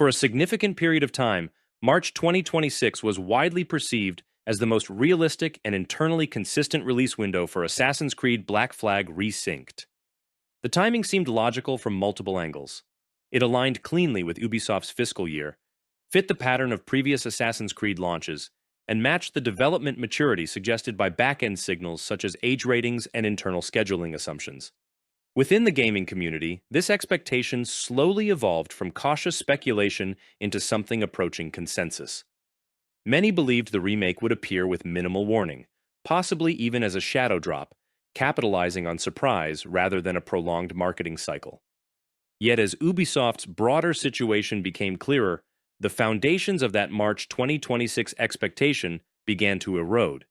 For a significant period of time, March 2026 was widely perceived as the most realistic and internally consistent release window for Assassin's Creed Black Flag Resynced. The timing seemed logical from multiple angles. It aligned cleanly with Ubisoft's fiscal year, fit the pattern of previous Assassin's Creed launches, and matched the development maturity suggested by backend signals such as age ratings and internal scheduling assumptions. Within the gaming community, this expectation slowly evolved from cautious speculation into something approaching consensus. Many believed the remake would appear with minimal warning, possibly even as a shadow drop, capitalizing on surprise rather than a prolonged marketing cycle. Yet as Ubisoft's broader situation became clearer, the foundations of that March 2026 expectation began to erode.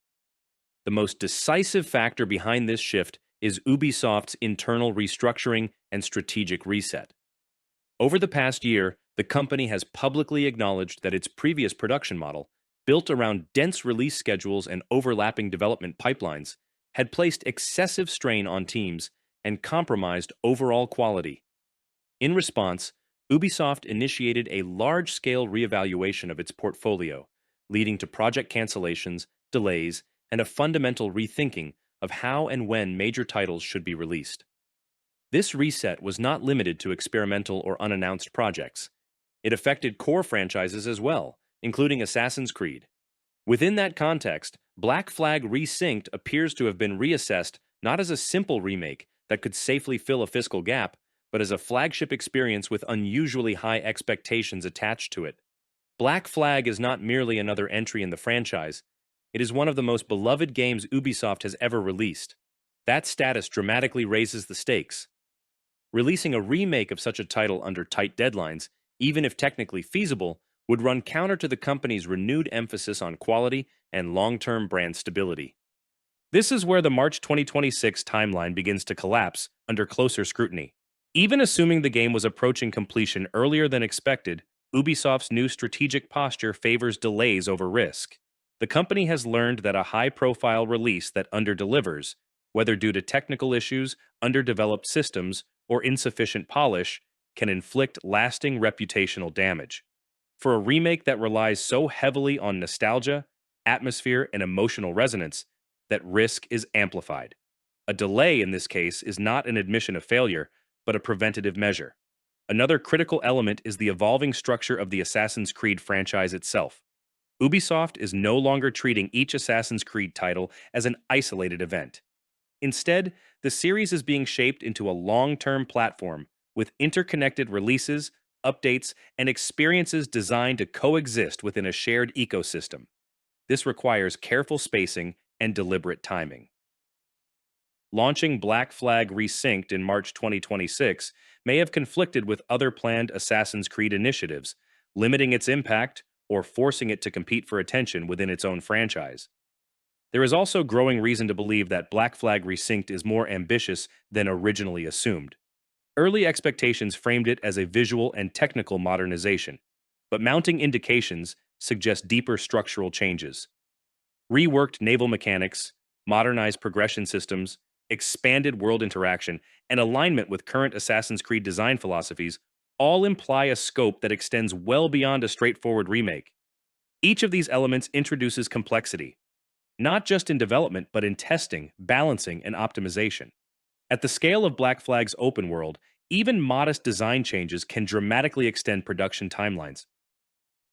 The most decisive factor behind this shift is Ubisoft's internal restructuring and strategic reset. Over the past year, the company has publicly acknowledged that its previous production model, built around dense release schedules and overlapping development pipelines, had placed excessive strain on teams and compromised overall quality. In response, Ubisoft initiated a large-scale reevaluation of its portfolio, leading to project cancellations, delays, and a fundamental rethinking of how and when major titles should be released. This reset was not limited to experimental or unannounced projects. It affected core franchises as well, including Assassin's Creed. Within that context, Black Flag Resynced appears to have been reassessed not as a simple remake that could safely fill a fiscal gap, but as a flagship experience with unusually high expectations attached to it. Black Flag is not merely another entry in the franchise. It is one of the most beloved games Ubisoft has ever released. That status dramatically raises the stakes. Releasing a remake of such a title under tight deadlines, even if technically feasible, would run counter to the company's renewed emphasis on quality and long-term brand stability. This is where the March 2026 timeline begins to collapse under closer scrutiny. Even assuming the game was approaching completion earlier than expected, Ubisoft's new strategic posture favors delays over risk. The company has learned that a high-profile release that underdelivers, whether due to technical issues, underdeveloped systems, or insufficient polish, can inflict lasting reputational damage. For a remake that relies so heavily on nostalgia, atmosphere, and emotional resonance, that risk is amplified. A delay in this case is not an admission of failure, but a preventative measure. Another critical element is the evolving structure of the Assassin's Creed franchise itself. Ubisoft is no longer treating each Assassin's Creed title as an isolated event. Instead, the series is being shaped into a long-term platform with interconnected releases, updates, and experiences designed to coexist within a shared ecosystem. This requires careful spacing and deliberate timing. Launching Black Flag Resynced in March 2026 may have conflicted with other planned Assassin's Creed initiatives, limiting its impact or forcing it to compete for attention within its own franchise. There is also growing reason to believe that Black Flag Resynced is more ambitious than originally assumed. Early expectations framed it as a visual and technical modernization, but mounting indications suggest deeper structural changes. Reworked naval mechanics, modernized progression systems, expanded world interaction, and alignment with current Assassin's Creed design philosophies all imply a scope that extends well beyond a straightforward remake. Each of these elements introduces complexity, not just in development, but in testing, balancing, and optimization. At the scale of Black Flag's open world, even modest design changes can dramatically extend production timelines.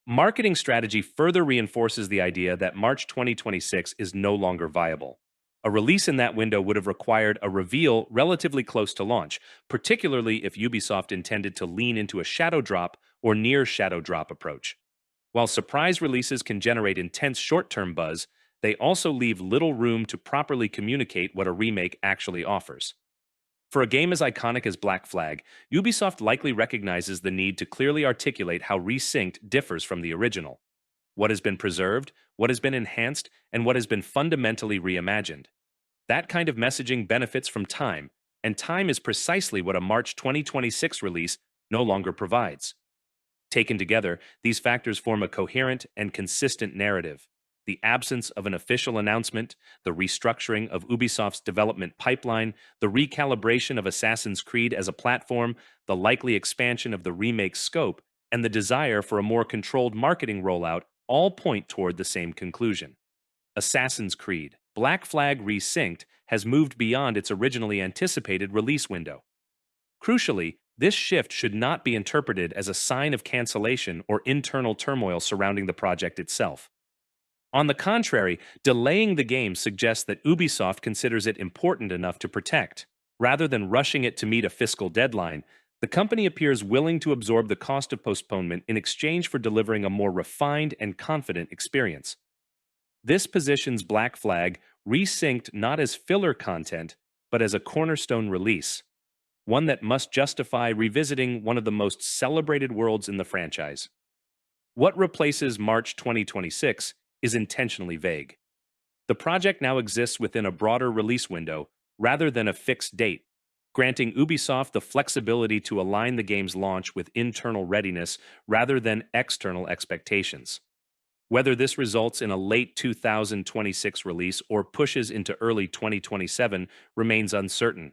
Marketing strategy further reinforces the idea that March 2026 is no longer viable. A release in that window would have required a reveal relatively close to launch, particularly if Ubisoft intended to lean into a shadow drop or near shadow drop approach. While surprise releases can generate intense short-term buzz, they also leave little room to properly communicate what a remake actually offers. For a game as iconic as Black Flag, Ubisoft likely recognizes the need to clearly articulate how Resynced differs from the original. What has been preserved, what has been enhanced, and what has been fundamentally reimagined. That kind of messaging benefits from time, and time is precisely what a March 2026 release no longer provides. Taken together, these factors form a coherent and consistent narrative. The absence of an official announcement, the restructuring of Ubisoft's development pipeline, the recalibration of Assassin's Creed as a platform, the likely expansion of the remake's scope, and the desire for a more controlled marketing rollout all point toward the same conclusion. Assassin's Creed Black Flag Resynced has moved beyond its originally anticipated release window. Crucially, this shift should not be interpreted as a sign of cancellation or internal turmoil surrounding the project itself. On the contrary, delaying the game suggests that Ubisoft considers it important enough to protect. Rather than rushing it to meet a fiscal deadline, the company appears willing to absorb the cost of postponement in exchange for delivering a more refined and confident experience. This positions Black Flag Resynced not as filler content, but as a cornerstone release, one that must justify revisiting one of the most celebrated worlds in the franchise. What replaces March 2026 is intentionally vague. The project now exists within a broader release window rather than a fixed date, granting Ubisoft the flexibility to align the game's launch with internal readiness rather than external expectations. Whether this results in a late 2026 release or pushes into early 2027 remains uncertain,